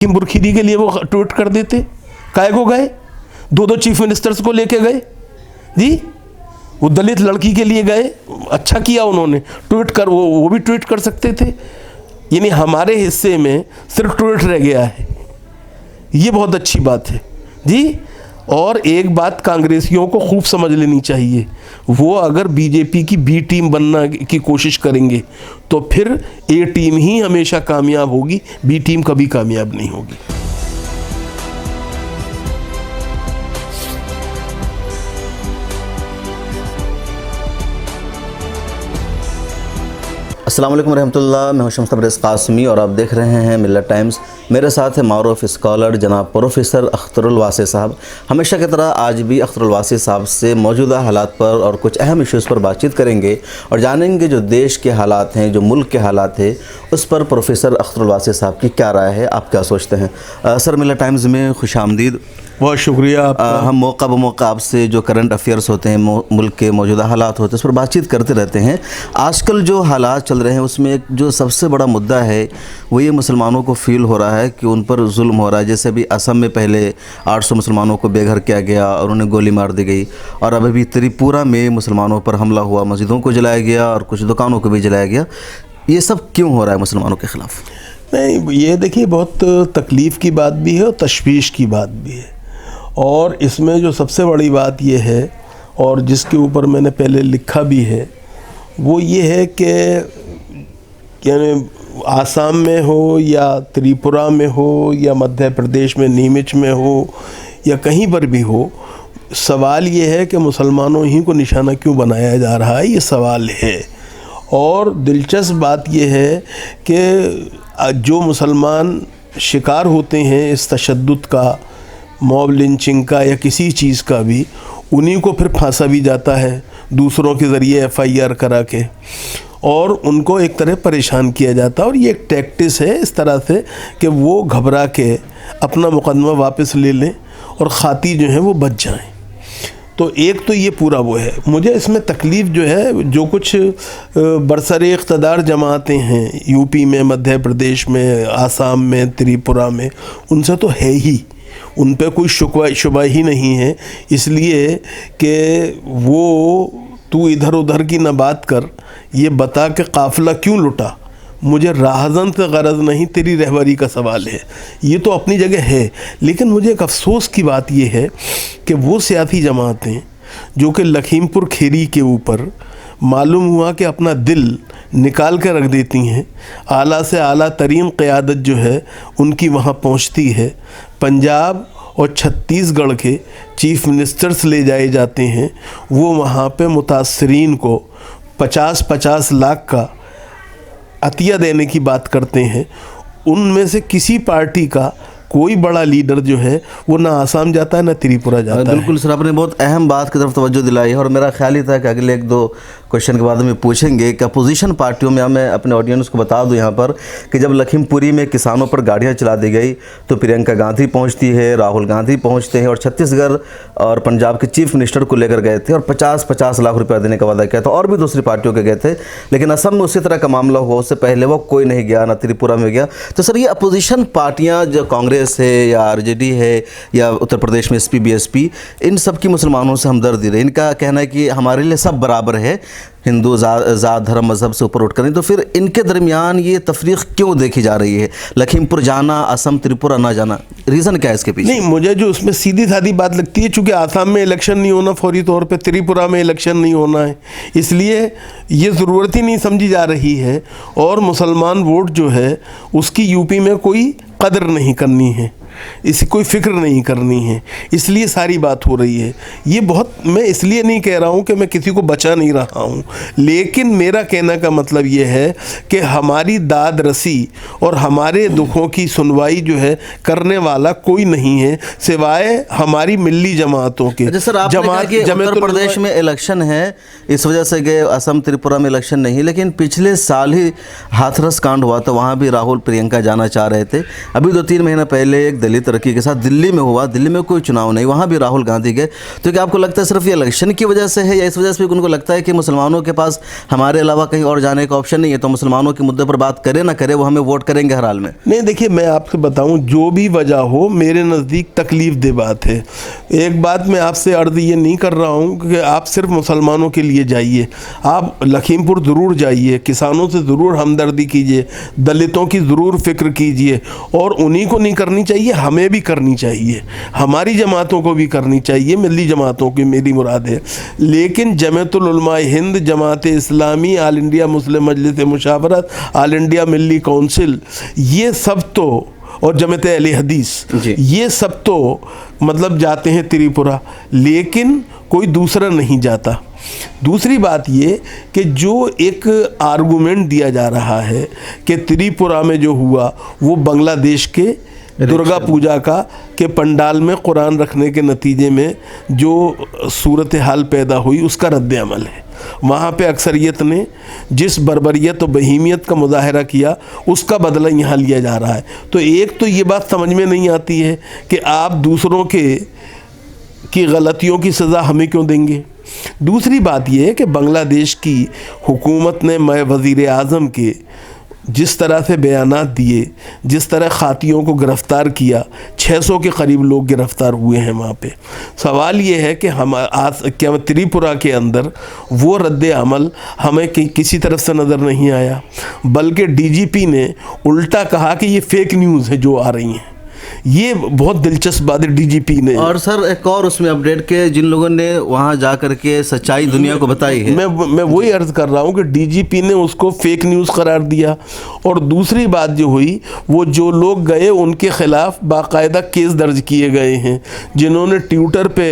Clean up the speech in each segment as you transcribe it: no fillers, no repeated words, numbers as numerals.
लखीमपुर खीरी के लिए वो ट्वीट कर देते, काहे को गए? दो चीफ मिनिस्टर्स को लेके गए जी, वो दलित लड़की के लिए गए, अच्छा किया उन्होंने, ट्वीट कर वो भी ट्वीट कर सकते थे। यानी हमारे हिस्से में सिर्फ ट्वीट रह गया है, ये बहुत अच्छी बात है जी। और एक बात कांग्रेसियों को खूब समझ लेनी चाहिए, वो अगर बीजेपी की बी टीम बनना की कोशिश करेंगे तो फिर ए टीम ही हमेशा कामयाब होगी, बी टीम कभी कामयाब नहीं होगी। अस्सलाम वालेकुम रहमतुल्लाह, मैं हूं शम्स तबरेज़ कासमी और आप देख रहे हैं मिल्लत टाइम्स। मेरे साथ है मारूफ स्कॉलर जनाब प्रोफेसर अख्तरुल वासी साहब। हमेशा की तरह आज भी अख्तरुल वासी साहब से मौजूदा हालात पर और कुछ अहम इश्यूज़ पर बातचीत करेंगे और जानेंगे जो देश के हालात हैं, जो मुल्क के हालात हैं, उस पर प्रोफेसर अख्तरुल वासी साहब की क्या राय है, आप क्या सोचते हैं। सर मिल्लत टाइम्स में खुश आमदीद। बहुत शुक्रिया आपका। हम मौका ब मौका आपसे जो करंट अफेयर्स होते हैं, मुल्क के मौजूदा हालात होते हैं, उस पर बातचीत करते रहते हैं। आजकल जो हालात चल रहे हैं उसमें एक जो सबसे बड़ा मुद्दा है वो ये मुसलमानों को फ़ील हो रहा है कि उन पर जुल्म हो रहा है। जैसे अभी असम में पहले 800 मुसलमानों को बेघर किया गया और उन्हें गोली मार दी गई, और अब अभी त्रिपुरा में मुसलमानों पर हमला हुआ, मस्जिदों को जलाया गया और कुछ दुकानों को भी जलाया गया। ये सब क्यों हो रहा है मुसलमानों के ख़िलाफ़? नहीं, ये देखिए बहुत तकलीफ़ की बात भी है और तशवीश की बात भी है। और इसमें जो सबसे बड़ी बात ये है और जिसके ऊपर मैंने पहले लिखा भी है वो ये है कि यानी आसाम में हो या त्रिपुरा में हो या मध्य प्रदेश में नीमच में हो या कहीं पर भी हो, सवाल ये है कि मुसलमानों ही को निशाना क्यों बनाया जा रहा है, ये सवाल है। और दिलचस्प बात ये है कि जो मुसलमान शिकार होते हैं इस तशद्दुद का, मॉब लिंचिंग का या किसी चीज़ का भी, उन्हीं को फिर फांसा भी जाता है दूसरों के ज़रिए FIR करा के, और उनको एक तरह परेशान किया जाता है। और ये एक टैक्टिस है इस तरह से कि वो घबरा के अपना मुकदमा वापस ले लें और खाती जो है वो बच जाएं। तो एक तो ये पूरा वो है। मुझे इसमें तकलीफ़ जो है, जो कुछ बरसरे इक़्तिदार जमातें हैं यूपी में, मध्य प्रदेश में, आसाम में, त्रिपुरा में, उनसे तो है ही, उन पे कोई शुबा ही नहीं है। इसलिए कि वो तू इधर उधर की ना बात कर, ये बता के काफ़िला क्यों लुटा, मुझे राहज़न से गरज नहीं, तेरी रहबरी का सवाल है। ये तो अपनी जगह है, लेकिन मुझे एक अफसोस की बात ये है कि वो सियासी जमातें जो कि लखीमपुर खीरी के ऊपर मालूम हुआ कि अपना दिल निकाल कर रख देती हैं, आला से आला तरीन क़यादत जो है उनकी वहाँ पहुँचती है, पंजाब और छत्तीसगढ़ के चीफ मिनिस्टर्स ले जाए जाते हैं, वो वहाँ पे मुतासरीन को 50-50 लाख का अतिया देने की बात करते हैं। उनमें से किसी पार्टी का कोई बड़ा लीडर जो है वो ना आसाम जाता है ना त्रिपुरा जाता है। बिल्कुल सर, आपने बहुत अहम बात की तरफ तवज्जो दिलाई है और मेरा ख्याल ही था कि अगले 1-2 क्वेश्चन के बाद में पूछेंगे कि अपोजिशन पार्टियों में, मैं अपने ऑडियंस को बता दूं यहाँ पर कि जब लखीमपुरी में किसानों पर गाड़ियाँ चला दी गई तो प्रियंका गांधी पहुँचती है, राहुल गांधी पहुँचते हैं और छत्तीसगढ़ और पंजाब के चीफ मिनिस्टर को लेकर गए थे और 50-50 लाख रुपया देने का वादा किया था, और भी दूसरी पार्टियों के गए थे। लेकिन असम में उसी तरह का मामला हुआ, उससे पहले वो कोई नहीं गया, ना त्रिपुरा में गया। तो सर ये अपोजिशन पार्टियाँ जो कांग्रेस है या RJD है या उत्तर प्रदेश में SP BSP, इन सब की मुसलमानों से हमदर्दी रही, इनका कहना है कि हमारे लिए सब बराबर है, हिंदू ज़ात धर्म मज़हब से ऊपर उठ कर नहीं। तो फिर इनके दरमियान ये तफरीक़ क्यों देखी जा रही है? लखीमपुर जाना, असम त्रिपुरा ना जाना, रीज़न क्या है इसके पीछे? नहीं, मुझे जो उसमें सीधी सादी बात लगती है, चूँकि आसाम में इलेक्शन नहीं होना फौरी तौर पे, त्रिपुरा में इलेक्शन नहीं होना है, इसलिए ये ज़रूरत ही नहीं समझी जा रही है। और मुसलमान वोट जो है उसकी यूपी में कोई कदर नहीं करनी है, इसी कोई फ़िक्र नहीं करनी है, इसलिए सारी बात हो रही है। ये बहुत, मैं इसलिए नहीं कह रहा हूँ कि मैं किसी को बचा नहीं रहा हूँ, लेकिन मेरा कहने का मतलब ये है कि हमारी दाद रसी और हमारे दुखों की सुनवाई जो है करने वाला कोई नहीं है सिवाय हमारी मिली जमातों के। सर उत्तर प्रदेश में इलेक्शन है, इस वजह से गए, असम त्रिपुरा में इलेक्शन नहीं, लेकिन पिछले साल ही हाथरस कांड हुआ था, वहाँ भी राहुल प्रियंका जाना चाह रहे थे। अभी 2-3 महीने पहले एक दलीय तरक्की के साथ दिल्ली में हुआ, दिल्ली में कोई चुनाव नहीं, वहाँ भी राहुल गांधी गए, तो क्या आपको लगता है सिर्फ ये इलेक्शन की वजह से है या इस वजह से भी उनको लगता है कि मुसलमानों के पास हमारे अलावा कहीं और जाने का ऑप्शन नहीं है, तो मुसलमानों के मुद्दे पर बात करे ना करे वो हमें वोट करेंगे हर हाल में? नहीं, देखिए मैं आपसे बताऊं, जो भी वजह हो मेरे नज़दीक तकलीफ दे बात है। एक बात मैं आपसे अर्ज़ ये नहीं कर रहा हूं कि आप सिर्फ मुसलमानों के लिए जाइए, आप लखीमपुर ज़रूर जाइए, किसानों से ज़रूर हमदर्दी कीजिए, दलितों की ज़रूर फ़िक्र कीजिए, और उन्हीं को नहीं करनी चाहिए, हमें भी करनी चाहिए, हमारी जमातों को भी करनी चाहिए, मिली जमातों की मेरी मुराद है। लेकिन जमीयतुल उलमा Hind, Jamaat Islami, all India Muslim मजलिस मुशावरत, ऑल इंडिया मिली काउंसिल, ये सब तो, और जमात अहले हदीस, ये सब तो मतलब जाते हैं त्रिपुरा, लेकिन कोई दूसरा नहीं जाता। दूसरी बात ये कि जो एक आर्गूमेंट दिया जा रहा है कि त्रिपुरा में जो हुआ वो बांग्लादेश के दुर्गा पूजा के पंडाल में कुरान रखने के नतीजे में जो सूरत हाल पैदा हुई उसका रद्द अमल है। वहाँ पे अक्सरियत ने जिस बर्बरियत और बहीमियत का मुजाहरा किया उसका बदला यहाँ लिया जा रहा है। तो एक तो ये बात समझ में नहीं आती है कि आप दूसरों की गलतियों की सज़ा हमें क्यों देंगे। दूसरी बात यह है कि बांग्लादेश की हुकूमत ने मैं वज़ीर आज़म के जिस तरह से बयानात दिए, जिस तरह खातियों को गिरफ़्तार किया, 600 के करीब लोग गिरफ़्तार हुए हैं वहाँ पे। सवाल ये है कि हम आज क्या त्रिपुरा के अंदर वो रद्द अमल हमें किसी तरफ से नज़र नहीं आया, बल्कि डीजीपी ने उल्टा कहा कि ये फ़ेक न्यूज़ है जो आ रही हैं। ये बहुत दिलचस्प बात है डीजीपी ने। और सर एक और उसमें अपडेट के जिन लोगों ने वहाँ जा कर के सच्चाई दुनिया को बताई है, मैं वही अर्ज़ कर रहा हूँ कि डीजीपी ने उसको फेक न्यूज़ करार दिया। और दूसरी बात जो हुई, वो जो लोग गए उनके ख़िलाफ़ बाकायदा केस दर्ज किए गए हैं, जिन्होंने ट्विटर पे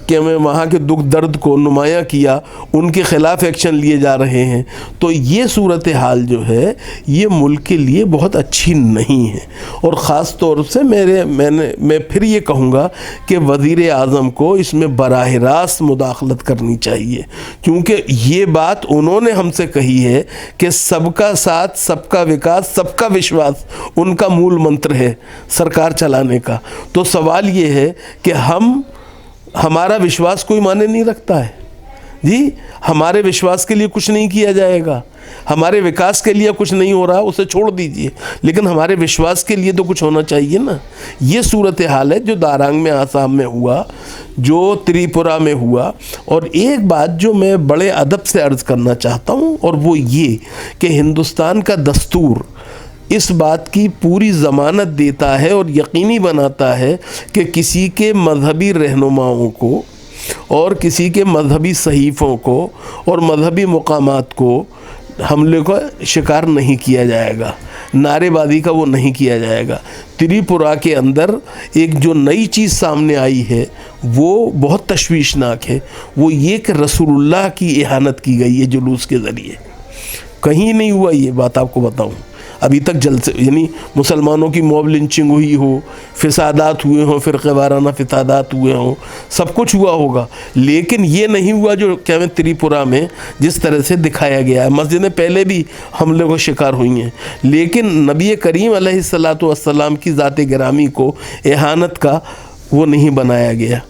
कि मैं वहाँ के दुख दर्द को नुमायाँ किया, उनके ख़िलाफ़ एक्शन लिए जा रहे हैं। तो ये सूरत हाल जो है ये मुल्क के लिए बहुत अच्छी नहीं है। और ख़ास तौर से मैं फिर ये कहूँगा कि वज़ीर आज़म को इसमें बराह रास्त मुदाखलत करनी चाहिए, क्योंकि ये बात उन्होंने हमसे कही है कि सबका साथ, सबका विकास, सबका विश्वास उनका मूल मंत्र है सरकार चलाने का। तो सवाल ये है कि हमारा विश्वास कोई माने नहीं रखता है जी, हमारे विश्वास के लिए कुछ नहीं किया जाएगा, हमारे विकास के लिए कुछ नहीं हो रहा उसे छोड़ दीजिए, लेकिन हमारे विश्वास के लिए तो कुछ होना चाहिए ना। ये सूरत हाल है जो दारांग में, आसाम में हुआ, जो त्रिपुरा में हुआ। और एक बात जो मैं बड़े अदब से अर्ज़ करना चाहता हूँ, और वो ये कि हिंदुस्तान का दस्तूर इस बात की पूरी ज़मानत देता है और यकीनी बनाता है कि किसी के मजहबी रहनुमाओं को और किसी के मजहबी सहीफ़ों को और मजहबी मकामात को हमले का शिकार नहीं किया जाएगा, नारेबाजी का वो नहीं किया जाएगा। त्रिपुरा के अंदर एक जो नई चीज़ सामने आई है वो बहुत तशवीशनाक है, वो ये कि रसूलुल्लाह की इहानत की गई है जुलूस के ज़रिए। कहीं नहीं हुआ ये बात, आपको बताऊं अभी तक जलसे, यानी मुसलमानों की मॉब लिंचिंग हुई हो, फिसादात हुए हों, फ़िरक़े वाराना फिसादात हुए हों, सब कुछ हुआ होगा, लेकिन ये नहीं हुआ जो क्या मैं त्रिपुरा में जिस तरह से दिखाया गया है। मस्जिदें पहले भी हमले को शिकार हुई हैं, लेकिन नबी करीम अलैहिस्सलातु वस्सलाम की ज़ात गिरामी को इहानत का वो नहीं बनाया गया।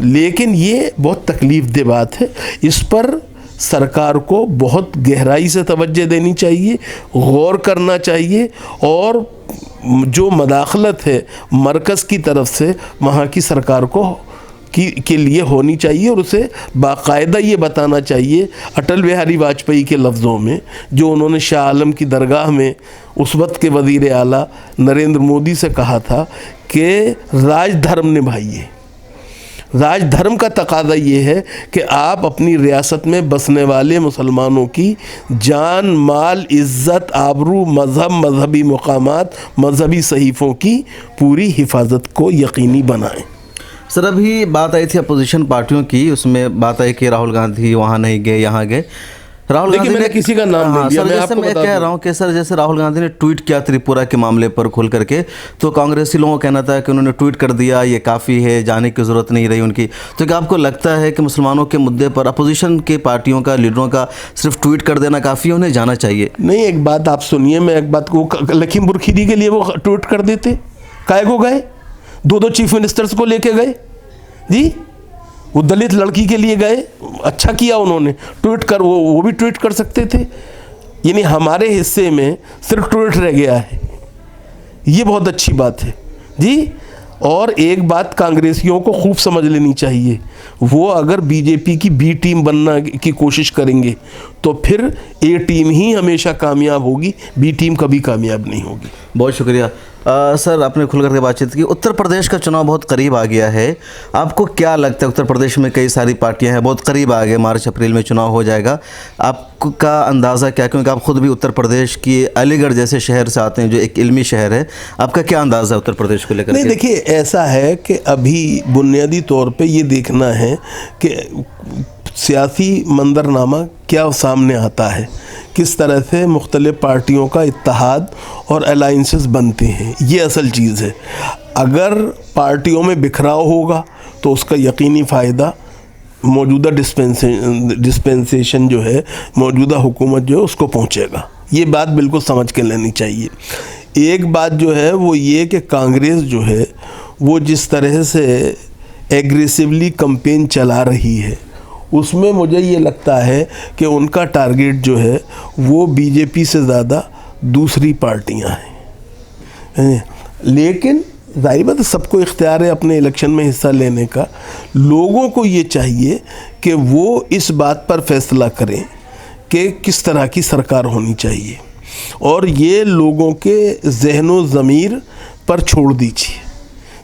लेकिन ये बहुत तकलीफ़ दे बात है, इस पर सरकार को बहुत गहराई से तवज्जो देनी चाहिए, गौर करना चाहिए, और जो मदाखलत है मरकज़ की तरफ से वहाँ की सरकार को के लिए होनी चाहिए, और उसे बाकायदा ये बताना चाहिए अटल बिहारी वाजपेयी के लफ्ज़ों में जो उन्होंने शाह आलम की दरगाह में उस वक्त के वज़ीर आला नरेंद्र मोदी से कहा था कि राजधर्म निभाइए। राजधर्म का तकाज़ा ये है कि आप अपनी रियासत में बसने वाले मुसलमानों की जान, माल, इज़्ज़त, आबरू, मज़हब, मजहबी मकामात, मजहबी सहीफ़ों की पूरी हिफाजत को यकीनी बनाएं। सर अभी बात आई थी अपोजिशन पार्टियों की, उसमें बात आई कि राहुल गांधी वहाँ नहीं गए, यहाँ गए। राहुल गांधी ने किसी का नाम नहीं लिया, मैं आपको कह रहा हूँ कि सर जैसे राहुल गांधी ने ट्वीट किया त्रिपुरा के मामले पर खुल करके, तो कांग्रेसी लोगों का कहना था कि उन्होंने ट्वीट कर दिया, ये काफ़ी है, जाने की ज़रूरत नहीं रही उनकी। तो क्या आपको लगता है कि मुसलमानों के मुद्दे पर अपोजिशन के पार्टियों का, लीडरों का सिर्फ ट्वीट कर देना काफ़ी है, उन्हें जाना चाहिए? नहीं, एक बात आप सुनिए, मैं एक बात को, लखीमपुर खीरी के लिए वो ट्वीट कर देते, काहे को गए? दो चीफ मिनिस्टर्स को लेके गए जी, वो दलित लड़की के लिए गए, अच्छा किया उन्होंने, ट्वीट कर वो भी ट्वीट कर सकते थे। यानी हमारे हिस्से में सिर्फ ट्वीट रह गया है, ये बहुत अच्छी बात है जी। और एक बात कांग्रेसियों को खूब समझ लेनी चाहिए, वो अगर बीजेपी की बी टीम बनना की कोशिश करेंगे तो फिर ए टीम ही हमेशा कामयाब होगी, बी टीम कभी कामयाब नहीं होगी। बहुत शुक्रिया सर, आपने खुल करके बातचीत की। उत्तर प्रदेश का चुनाव बहुत करीब आ गया है, आपको क्या लगता है? उत्तर प्रदेश में कई सारी पार्टियां हैं, बहुत करीब आ गए, मार्च अप्रैल में चुनाव हो जाएगा, आपका अंदाज़ा क्या? क्योंकि आप खुद भी उत्तर प्रदेश की अलीगढ़ जैसे शहर से आते हैं जो एक इल्मी शहर है, आपका क्या अंदाज़ा है उत्तर प्रदेश को लेकर? नहीं, देखिए ऐसा है कि अभी बुनियादी तौर पे ये देखना है कि सियासी मंजरनामा क्या सामने आता है, किस तरह से मुख्तलिफ पार्टियों का इत्तेहाद और अलाइंसेस बनते हैं, ये असल चीज़ है। अगर पार्टियों में बिखराव होगा तो उसका यकीनी फ़ायदा मौजूदा डिस्पेंसेशन जो है, मौजूदा हुकूमत जो है उसको पहुंचेगा। ये बात बिल्कुल समझ के लेनी चाहिए। एक बात जो है वो ये कि कांग्रेस जो है वो जिस तरह से एग्रेसिवली कैंपेन चला रही है, उसमें मुझे ये लगता है कि उनका टारगेट जो है वो बीजेपी से ज़्यादा दूसरी पार्टियां हैं। लेकिन ज़ाहिर बात है सबको इख्तियार है अपने इलेक्शन में हिस्सा लेने का। लोगों को ये चाहिए कि वो इस बात पर फैसला करें कि किस तरह की सरकार होनी चाहिए, और ये लोगों के ज़हनो ज़मीर पर छोड़ दीजिए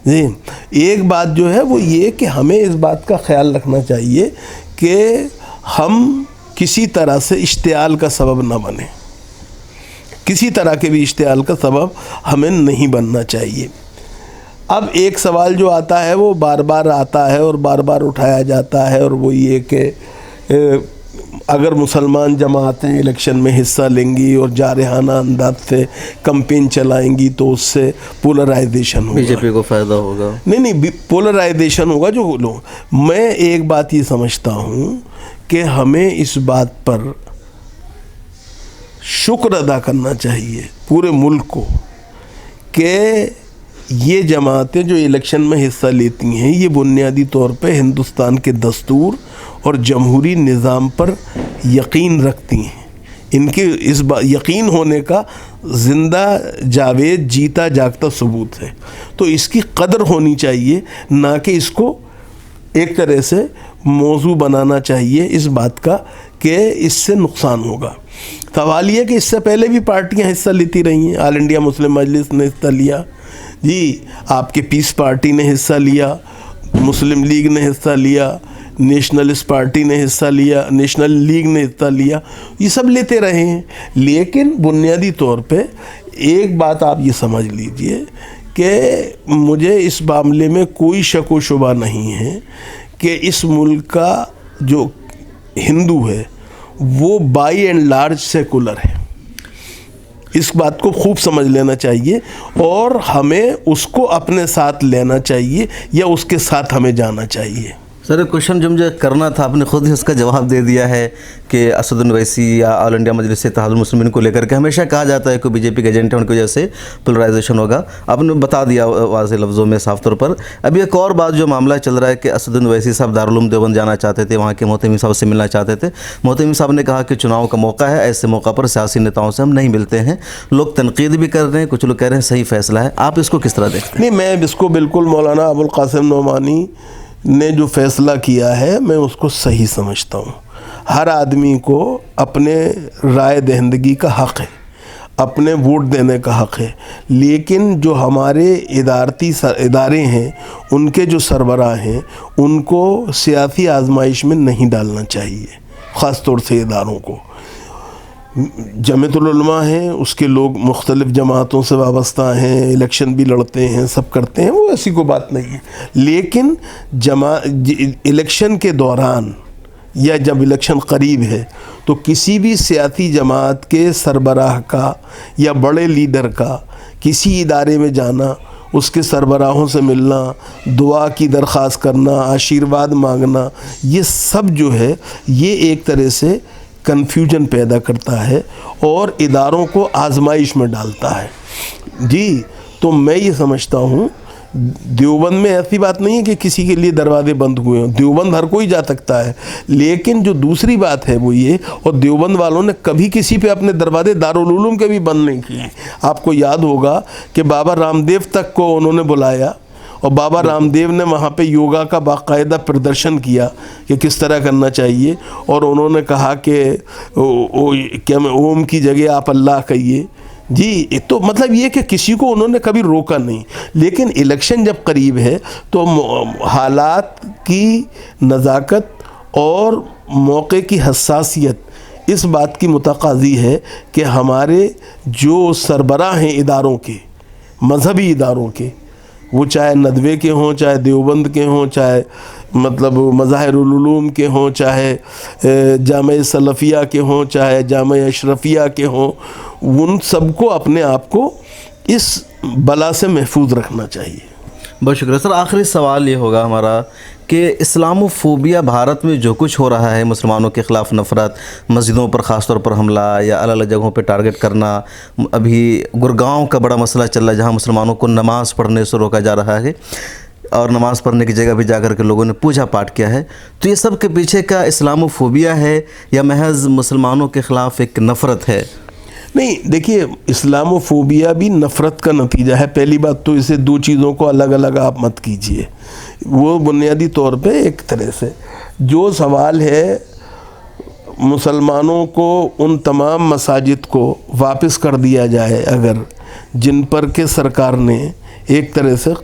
जी। एक बात जो है वो ये कि हमें इस बात का ख्याल रखना चाहिए कि हम किसी तरह से इश्तियाल का सबब न बने, किसी तरह के भी इश्तियाल का सबब हमें नहीं बनना चाहिए। अब एक सवाल जो आता है वो बार बार आता है और बार बार उठाया जाता है, और वो ये कि अगर मुसलमान जमातें इलेक्शन में हिस्सा लेंगी और जारहाना अंदाज से कैंपेन चलाएंगी तो उससे पोलराइजेशन होगा, बीजेपी को फ़ायदा होगा। नहीं, पोलराइजेशन होगा जो लोग। मैं एक बात ये समझता हूँ कि हमें इस बात पर शुक्र अदा करना चाहिए पूरे मुल्क को कि ये जमातें जो इलेक्शन में हिस्सा लेती हैं ये बुनियादी तौर पे हिंदुस्तान के दस्तूर और जमहूरी निज़ाम पर यकीन रखती हैं। इनके इस यकीन होने का ज़िंदा जावेद जीता जागता सबूत है, तो इसकी कदर होनी चाहिए, ना कि इसको एक तरह से मौजू बनाना चाहिए इस बात का कि इससे नुकसान होगा। सवाल ये कि इससे पहले भी पार्टियां हिस्सा लेती रही हैं। ऑल इंडिया मुस्लिम मजलिस ने हिस्सा लिया जी, आपके पीस पार्टी ने हिस्सा लिया, मुस्लिम लीग ने हिस्सा लिया, नेशनलिस्ट पार्टी ने हिस्सा लिया, नेशनल लीग ने हिस्सा लिया, ये सब लेते रहे हैं। लेकिन बुनियादी तौर पे एक बात आप ये समझ लीजिए कि मुझे इस मामले में कोई शक व शुबा नहीं है कि इस मुल्क का जो हिंदू है वो बाई एंड लार्ज सेकुलर है। इस बात को खूब समझ लेना चाहिए और हमें उसको अपने साथ लेना चाहिए या उसके साथ हमें जाना चाहिए। सर एक क्वेश्चन जो मुझे करना था, आपने खुद ही उसका जवाब दे दिया है कि असदुद्दीन ओवैसी या ऑल इंडिया मजलिस इत्तेहादुल मुस्लिमीन को लेकर के हमेशा कहा जाता है कि बीजेपी के एजेंट है, उनकी वजह से पोलराइजेशन होगा। आपने बता दिया वाज़ेह लफ्ज़ों में साफ तौर पर। अभी एक और बात जो मामला चल रहा है कि असदुद्दीन ओवैसी साहब दारुल उलूम देवबंद जाना चाहते थे, वहाँ के मोहतमी साहब से मिलना चाहते थे। मोहतमी साहब ने कहा कि चुनाव का मौका है, ऐसे मौका पर सियासी नेताओं से हम नहीं मिलते हैं। लोग तनकीद भी कर रहे हैं, कुछ लोग कह रहे हैं सही फैसला है, आप इसको किस तरह देखते हैं? नहीं, मैं इसको बिल्कुल मौलाना अबुल कासिम नोमानी ने जो फ़ैसला किया है मैं उसको सही समझता हूँ। हर आदमी को अपने राय दहिंदगी का हक़ है, अपने वोट देने का हक़ है, लेकिन जो हमारे इदारे हैं उनके जो सरबराह हैं उनको सियासी आजमाइश में नहीं डालना चाहिए। ख़ास तौर से इदारों को, जमीयतुल उलमा हैं, उसके लोग मुख्तलिफ़ जमातों से वाबस्ता हैं, इलेक्शन भी लड़ते हैं, सब करते हैं, वो ऐसी कोई बात नहीं है। लेकिन इलेक्शन के दौरान या जब इलेक्शन करीब है तो किसी भी सियासी जमात के सरबराह का या बड़े लीडर का किसी इदारे में जाना, उसके सरबराहों से मिलना, दुआ की दरख्वास्त करना, आशीर्वाद मांगना, ये सब जो है ये एक तरह से कन्फ्यूजन पैदा करता है और इदारों को आजमाइश में डालता है जी। तो मैं ये समझता हूँ देवबंद में ऐसी बात नहीं है कि किसी के लिए दरवाजे बंद हुए हों, देवबंद हर कोई जा सकता है। लेकिन जो दूसरी बात है वो ये, और देवबंद वालों ने कभी किसी पे अपने दरवाजे दारुल उलूम के भी बंद नहीं किए। आपको याद होगा कि बाबा रामदेव तक को उन्होंने बुलाया और बाबा रामदेव ने वहाँ पे योगा का बाकायदा प्रदर्शन किया कि किस तरह करना चाहिए, और उन्होंने कहा कि क्या मैं ओम की जगह आप अल्लाह कहिए जी। तो मतलब ये कि किसी को उन्होंने कभी रोका नहीं। लेकिन इलेक्शन जब करीब है तो हालात की नज़ाकत और मौके की हसासियत इस बात की मुतकाज़ी है कि हमारे जो सरबराह हैं इदारों के, मजहबी इदारों के, वो चाहे नदवे के हों, चाहे देवबंद के हों, चाहे मतलब मज़ाहिरुल उलूम के हों, चाहे जामे सलफ़िया के हों, चाहे जामे अशरफिया के हों, उन सबको अपने आप को इस बला से महफूज रखना चाहिए। बहुत शुक्रिया सर। आखिरी सवाल ये होगा हमारा कि इस्लामोफोबिया भारत में जो कुछ हो रहा है, मुसलमानों के ख़िलाफ़ नफ़रत, मस्जिदों पर ख़ास तौर पर हमला या अलग अलग जगहों पे टारगेट करना, अभी गुड़गांव का बड़ा मसला चल रहा है जहाँ मुसलमानों को नमाज़ पढ़ने से रोका जा रहा है और नमाज़ पढ़ने की जगह भी जाकर के लोगों ने पूजा पाठ किया है। तो ये सब के पीछे का इस्लामोफोबिया है या महज मुसलमानों के ख़िलाफ़ एक नफ़रत है? नहीं, देखिए, इस्लामोफोबिया भी नफ़रत का नतीजा है। पहली बात तो इसे दो चीज़ों को अलग अलग आप मत कीजिए। वो बुनियादी तौर पे एक तरह से जो सवाल है मुसलमानों को उन तमाम मसाजिद को वापस कर दिया जाए अगर, जिन पर के सरकार ने एक तरह से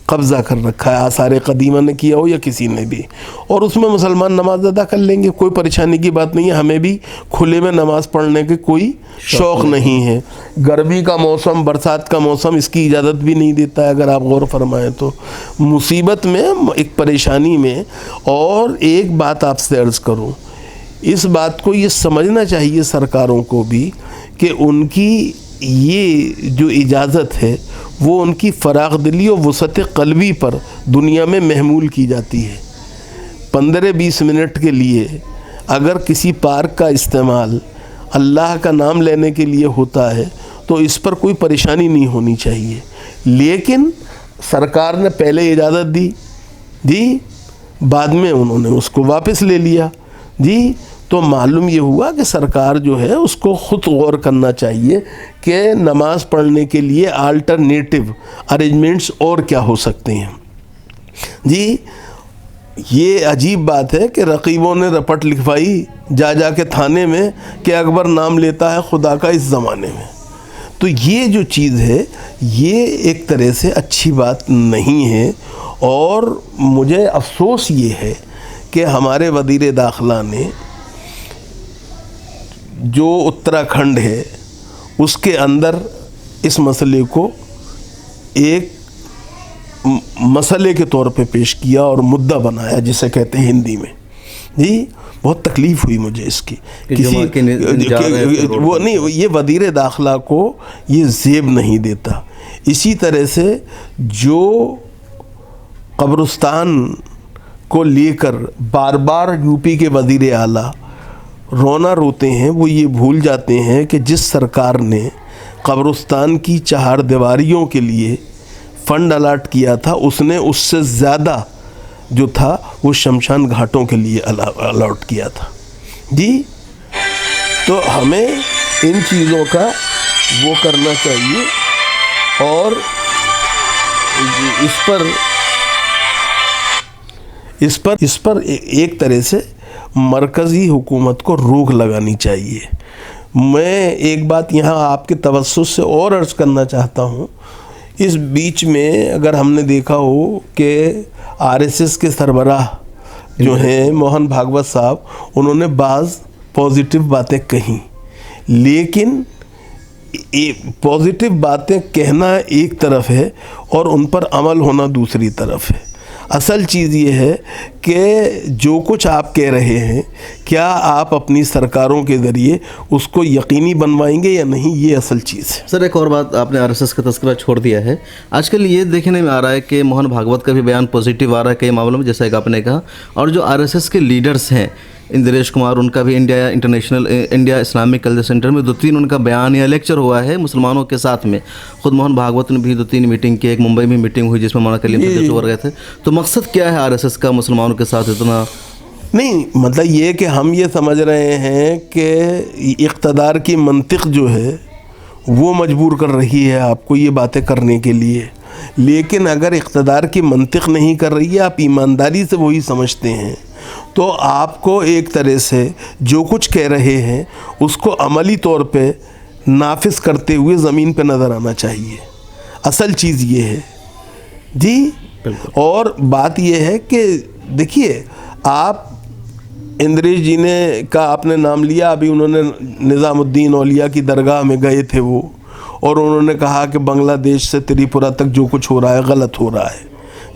कब्ज़ा कर रखा है, आसार कदीमा ने किया हो या किसी ने भी, और उसमें मुसलमान नमाज अदा कर लेंगे, कोई परेशानी की बात नहीं है। हमें भी खुले में नमाज़ पढ़ने के कोई शौक़ नहीं है। गर्मी का मौसम, बरसात का मौसम इसकी इजाज़त भी नहीं देता है, अगर आप गौर फरमाएं तो। मुसीबत में, एक परेशानी में, और एक बात आपसे अर्ज़ करूँ, इस बात को ये समझना चाहिए सरकारों को भी कि उनकी ये जो इजाज़त है वो उनकी फ़राग़ दिली और वसअत क़ल्बी पर दुनिया में महमूल की जाती है। 15-20 मिनट के लिए अगर किसी पार्क का इस्तेमाल अल्लाह का नाम लेने के लिए होता है तो इस पर कोई परेशानी नहीं होनी चाहिए। लेकिन सरकार ने पहले इजाज़त दी जी, बाद में उन्होंने उसको वापस ले लिया जी, तो मालूम ये हुआ कि सरकार जो है उसको ख़ुद गौर करना चाहिए कि नमाज़ पढ़ने के लिए अल्टरनेटिव अरेंजमेंट्स और क्या हो सकते हैं जी। ये अजीब बात है कि रकीबों ने रपट लिखवाई जा के थाने में कि अकबर नाम लेता है खुदा का इस ज़माने में। तो ये जो चीज़ है ये एक तरह से अच्छी बात नहीं है, और मुझे अफसोस ये है कि हमारे वज़ीर दाखिला ने जो उत्तराखंड है उसके अंदर इस मसले को एक मसले के तौर पे पेश किया और मुद्दा बनाया, जिसे कहते हैं हिंदी में जी। बहुत तकलीफ़ हुई मुझे इसकी। किसी वो नहीं, ये वज़ीर दाखिला को ये ज़ेब नहीं देता। इसी तरह से जो कब्रिस्तान को लेकर बार बार यूपी के वज़ीर आला रोना रोते हैं, वो ये भूल जाते हैं कि जिस सरकार ने कब्रिस्तान की चार दीवारियों के लिए फ़ंड अलाट किया था उसने उससे ज़्यादा जो था वो शमशान घाटों के लिए अलाट किया था जी। तो हमें इन चीज़ों का वो करना चाहिए और इस पर एक तरह से मरकज़ी हुकूमत को रोक लगानी चाहिए। मैं एक बात यहाँ आपके तवज्जुह से और अर्ज़ करना चाहता हूँ। इस बीच में अगर हमने देखा हो कि आरएसएस के सरबराह जो हैं मोहन भागवत साहब, उन्होंने बाज़ पॉजिटिव बातें कहीं, लेकिन पॉजिटिव बातें कहना एक तरफ है और उन पर अमल होना दूसरी तरफ है। असल चीज़ ये है कि जो कुछ आप कह रहे हैं क्या आप अपनी सरकारों के ज़रिए उसको यकीनी बनवाएंगे या नहीं, ये असल चीज़ है। सर एक और बात, आपने आरएसएस का तस्करा छोड़ दिया है। आजकल ये देखने में आ रहा है कि मोहन भागवत का भी बयान पॉजिटिव आ रहा है कई मामलों में, जैसा कि आपने कहा, और जो आरएसएस के लीडर्स हैं इंद्रेश कुमार, उनका भी इंडिया इस्लामिक कल्चर सेंटर में 2-3 उनका बयान या लेक्चर हुआ है मुसलमानों के साथ में। खुद मोहन भागवत ने भी 2-3 मीटिंग की, एक मुंबई में मीटिंग हुई जिसमें मौलाना कलीम साहब गए थे। तो मकसद क्या है आरएसएस का मुसलमानों के साथ इतना? नहीं, मतलब ये कि हम ये समझ रहे हैं कि इक़्तिदार की मंतिक जो है वो मजबूर कर रही है आपको ये बातें करने के लिए, लेकिन अगर इक़्तिदार की मंतिक नहीं कर रही है, आप ईमानदारी से वही समझते हैं, तो आपको एक तरह से जो कुछ कह रहे हैं उसको अमली तौर पे नाफिज करते हुए ज़मीन पे नज़र आना चाहिए। असल चीज़ ये है जी। और बात ये है कि देखिए, आप इंद्रेश जी ने का आपने नाम लिया, अभी उन्होंने निज़ामुद्दीन औलिया की दरगाह में गए थे वो, और उन्होंने कहा कि बांग्लादेश से त्रिपुरा तक जो कुछ हो रहा है गलत हो रहा है।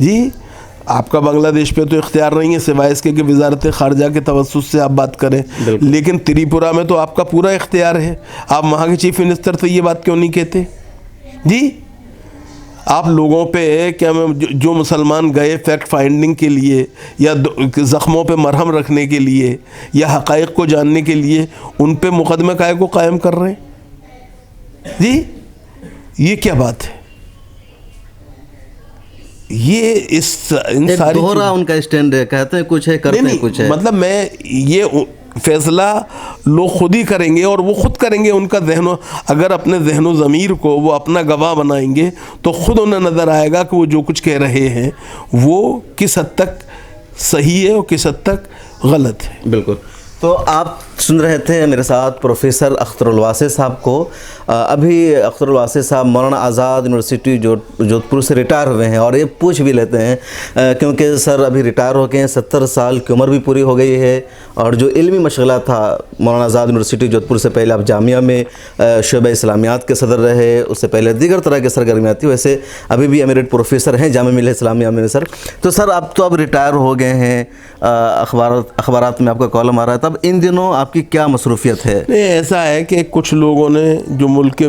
जी, आपका बांग्लादेश पे तो इख्तियार नहीं है सिवाय इसके कि वज़ारत ख़ारजा के तवस्सुस से आप बात करें, लेकिन त्रिपुरा में तो आपका पूरा इख्तियार है। आप वहाँ के चीफ मिनिस्टर से ये बात क्यों नहीं कहते जी? आप लोगों पे क्या जो मुसलमान गए फैक्ट फाइंडिंग के लिए या ज़ख्मों पे मरहम रखने के लिए या हक़ाइक़ को जानने के लिए, उन पे मुक़दमे काहे को कायम कर रहे हैं जी? ये क्या बात है? ये इन सारी दोहरा उनका स्टैंड है, कहते हैं कुछ है, करते हैं कुछ है। मतलब मैं ये फैसला लोग खुद ही करेंगे और वो खुद करेंगे। उनका अगर अपने ज़हन ज़मीर को वो अपना गवाह बनाएंगे तो ख़ुद उन्हें नज़र आएगा कि वो जो कुछ कह रहे हैं वो किस हद तक सही है और किस हद तक गलत है। बिल्कुल। तो आप सुन रहे थे मेरे साथ प्रोफेसर अख्तरुल वासी साहब को। अभी अख्तरुल वासी साहब मौलाना आज़ाद यूनिवर्सिटी जोधपुर से रिटायर हुए हैं, और ये पूछ भी लेते हैं क्योंकि सर अभी रिटायर हो गए हैं, 70 साल की उम्र भी पूरी हो गई है, और जो इल्मी मशगला था मौलाना आज़ाद यूनिवर्सिटी जोधपुर से पहले आप जामिया में शोबा इस्लामियात के सदर रहे, उससे पहले दीगर तरह की सरगर्मियाँ थी। वैसे अभी भी एमिरेट प्रोफेसर हैं जामिया मिल्लिया इस्लामिया में सर। तो सर अब तो रिटायर हो गए हैं, अखबारात में आपका कॉलम आ रहा है, तब इन दिनों आपकी क्या मसरूफियत है? नहीं, ऐसा है कि कुछ लोगों ने जो मुल्क के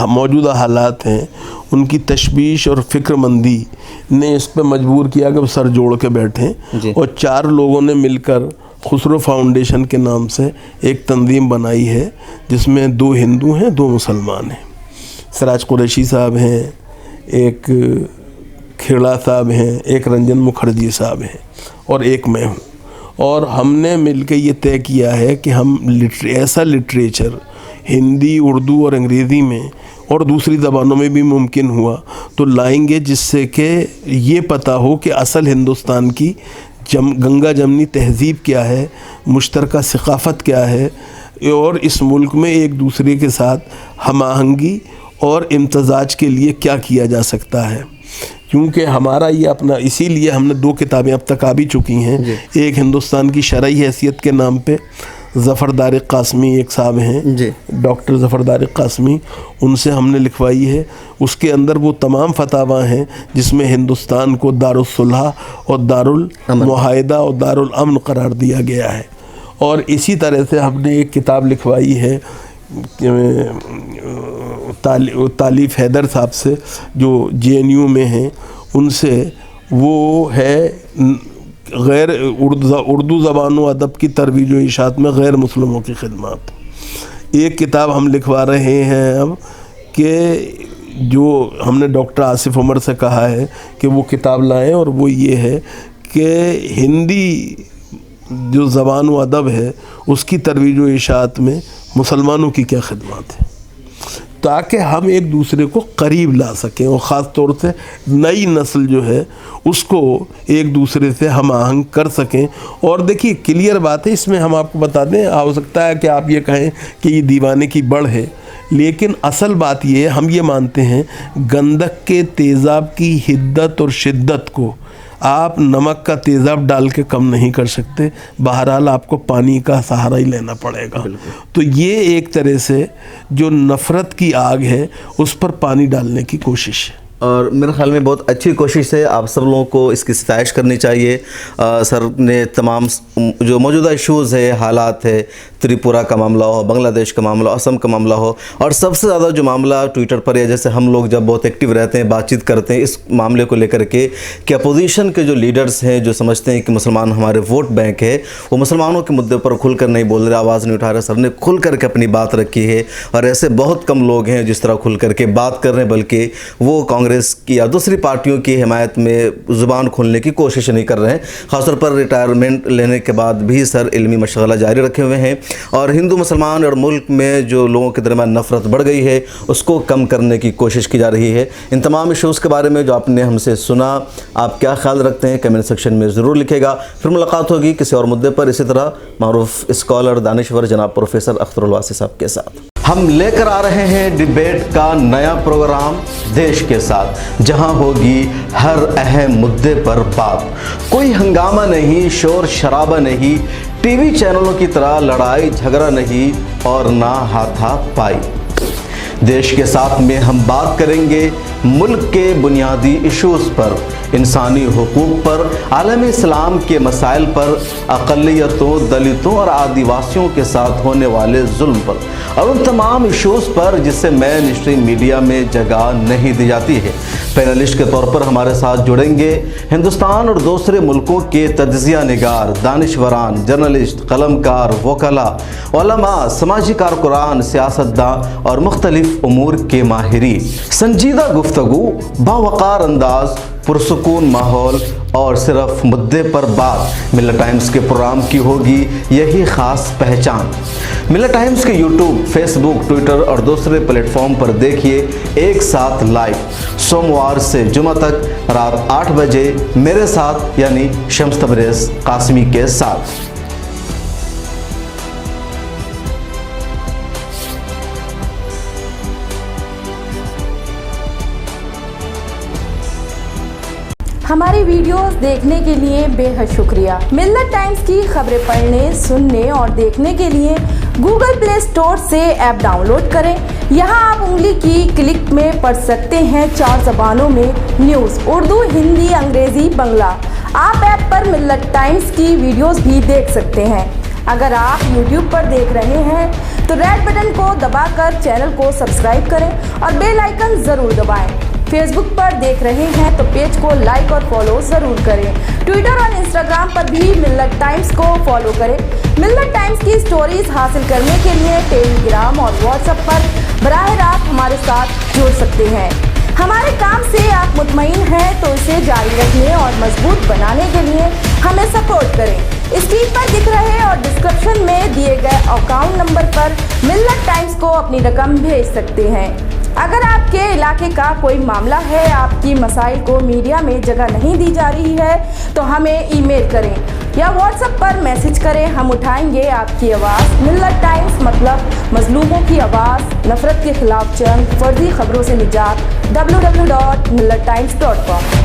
मौजूदा हालात हैं उनकी तशवीश और फ़िक्रमंदी ने इस पर मजबूर किया कि वो सर जोड़ के बैठें, और 4 लोगों ने मिलकर खुसरो फाउंडेशन के नाम से एक तंजीम बनाई है जिसमें 2 हिंदू हैं, 2 मुसलमान हैं। सिराज कुरैशी साहब हैं, एक खेड़ा साहब हैं, एक रंजन मुखर्जी साहब हैं, और एक मैं हूँ। और हमने मिलकर ये तय किया है कि हम ऐसा लिटरेचर हिंदी, उर्दू और अंग्रेज़ी में और दूसरी ज़बानों में भी मुमकिन हुआ तो लाएंगे, जिससे कि ये पता हो कि असल हिंदुस्तान की गंगा जमनी तहज़ीब क्या है, मुश्तरका सक़ाफ़त क्या है, और इस मुल्क में एक दूसरे के साथ हम आहंगी और इम्तज़ाज के लिए क्या किया जा सकता है। क्योंकि हमारा ये अपना, इसीलिए हमने 2 किताबें अब तक आ भी चुकी हैं। एक हिंदुस्तान की शरई हैसियत के नाम पे ज़फ़र दारिक कासमी एक साहब हैं, डॉक्टर ज़फ़र दारिक कासमी, उनसे हमने लिखवाई है। उसके अंदर वो तमाम फतावा हैं जिसमें हिंदुस्तान को दारुस सुलह और दारुल मुआहिदा और दारुल अमन करार दिया गया है। और इसी तरह से हमने एक किताब लिखवाई है तालीफ़ हैदर साहब से जो JNU में हैं, उनसे, वो है गैर उर्दू ज़बान व अदब की तरवीज व इशात में गैर मुस्लिमों की खिदमत। एक किताब हम लिखवा रहे हैं अब कि जो हमने डॉक्टर आसिफ उमर से कहा है कि वो किताब लाएं, और वो ये है कि हिंदी जो ज़बान व अदब है उसकी तरवीज व इशात में मुसलमानों की क्या खिदमत है, ताकि हम एक दूसरे को करीब ला सकें, और ख़ास तौर से नई नस्ल जो है उसको एक दूसरे से हम आहंग कर सकें। और देखिए, क्लियर बात है, इसमें हम आपको बता दें, हो सकता है कि आप ये कहें कि ये दीवाने की बढ़ है, लेकिन असल बात ये है, हम ये मानते हैं गंधक के तेज़ाब की हिद्दत और शिद्दत को आप नमक का तेज़ाब डाल के कम नहीं कर सकते, बहरहाल आपको पानी का सहारा ही लेना पड़ेगा। तो ये एक तरह से जो नफ़रत की आग है उस पर पानी डालने की कोशिश है। اور میرے خیال میں بہت اچھی کوشش ہے, آپ سب لوگوں کو اس کی ستائش کرنی چاہیے. سر نے تمام جو موجودہ ایشوز ہے, حالات ہے, تریپورہ کا معاملہ ہو, بنگلہ دیش کا معاملہ, آسام کا معاملہ ہو, اور سب سے زیادہ جو معاملہ ٹویٹر پر ہے, جیسے ہم لوگ جب بہت ایکٹیو رہتے ہیں, بات چیت کرتے ہیں اس معاملے کو لے کر کے کہ اپوزیشن کے جو لیڈرز ہیں جو سمجھتے ہیں کہ مسلمان ہمارے ووٹ بینک ہے, وہ مسلمانوں کے مدعے پر کھل کر نہیں بول رہے, آواز نہیں اٹھا رہے. سر نے کھل کر کے اپنی بات رکھی ہے, اور ایسے بہت کم لوگ ہیں جس طرح کھل کر کے بات کر رہے ہیں, بلکہ وہ کانگریس کی یا دوسری پارٹیوں کی حمایت میں زبان کھولنے کی کوشش نہیں کر رہے ہیں. خاص طور پر ریٹائرمنٹ لینے کے بعد بھی سر علمی مشغلہ جاری رکھے ہوئے ہیں, اور ہندو مسلمان اور ملک میں جو لوگوں کے درمیان نفرت بڑھ گئی ہے اس کو کم کرنے کی کوشش کی جا رہی ہے. ان تمام ایشوز کے بارے میں جو آپ نے ہم سے سنا, آپ کیا خیال رکھتے ہیں کمنٹ سیکشن میں ضرور لکھے گا. پھر ملاقات ہوگی کسی اور مدعے پر اسی طرح معروف اسکالر دانشور جناب پروفیسر اختر الواسی صاحب کے ساتھ. ہم لے کر آ رہے ہیں ڈیبیٹ کا نیا پروگرام دیش کے ساتھ, جہاں ہوگی ہر اہم مدعے پر بات. کوئی ہنگامہ نہیں, شور شرابہ نہیں, ٹی وی چینلوں کی طرح لڑائی جھگڑا نہیں, اور نہ ہاتھا پائی. دیش کے ساتھ میں ہم بات کریں گے ملک کے بنیادی ایشوز پر, انسانی حقوق پر, عالم اسلام کے مسائل پر, اقلیتوں, دلتوں اور آدیواسیوں کے ساتھ ہونے والے ظلم پر, اور ان تمام ایشوز پر جسے مین اسٹریم میڈیا میں جگہ نہیں دی جاتی ہے. پینلسٹ کے طور پر ہمارے ساتھ جڑیں گے ہندوستان اور دوسرے ملکوں کے تجزیہ نگار, دانشوران, جرنلسٹ, قلمکار, وکلاء, علماء, سماجی کارکنان, سیاستداں اور مختلف امور کے ماہرین. سنجیدہ گفتگو, باوقار انداز, پرسکون ماحول اور صرف مدعے پر بات. ملت ٹائمز کے پروگرام کی ہوگی یہی خاص پہچان. ملت ٹائمز کے یوٹیوب, فیس بک, ٹویٹر اور دوسرے پلیٹ فارم پر دیکھیے ایک ساتھ لائیو, سوموار سے جمعہ تک رات 8 بجے میرے ساتھ یعنی شمس تبریز قاسمی کے ساتھ. ہماری ویڈیوز دیکھنے کے لیے بے حد شکریہ. ملت ٹائمز کی خبریں پڑھنے, سننے اور دیکھنے کے لیے گوگل پلے اسٹور سے ایپ ڈاؤن لوڈ کریں. یہاں آپ انگلی کی کلک میں پڑھ سکتے ہیں 4 زبانوں میں نیوز, اردو, ہندی, انگریزی, بنگلہ. آپ ایپ پر ملت ٹائمز کی ویڈیوز بھی دیکھ سکتے ہیں. اگر آپ یوٹیوب پر دیکھ رہے ہیں تو ریڈ بٹن کو دبا کر چینل کو سبسکرائب کریں اور بیل آئیکن ضرور دبائیں. فیس بک پر دیکھ رہے ہیں تو پیج کو لائک اور فالو ضرور کریں. ٹویٹر اور انسٹاگرام پر بھی ملت ٹائمز کو فالو کریں. ملت ٹائمز کی سٹوریز حاصل کرنے کے لیے ٹیلی گرام اور واٹس ایپ پر براہ راست ہمارے ساتھ جڑ سکتے ہیں. ہمارے کام سے آپ مطمئن ہیں تو اسے جاری رکھنے اور مضبوط بنانے کے لیے ہمیں سپورٹ کریں. اسکرین پر دکھ رہے اور ڈسکرپشن میں دیے گئے اکاؤنٹ نمبر پر ملت ٹائمز کو اپنی رقم بھیج سکتے ہیں. اگر آپ کے علاقے کا کوئی معاملہ ہے, آپ کی مسائل کو میڈیا میں جگہ نہیں دی جا رہی ہے, تو ہمیں ای میل کریں یا واٹس ایپ پر میسج کریں. ہم اٹھائیں گے آپ کی آواز. ملت ٹائمز مطلب مظلوموں کی آواز, نفرت کے خلاف جنگ, فرضی خبروں سے نجات. www.millettimes.com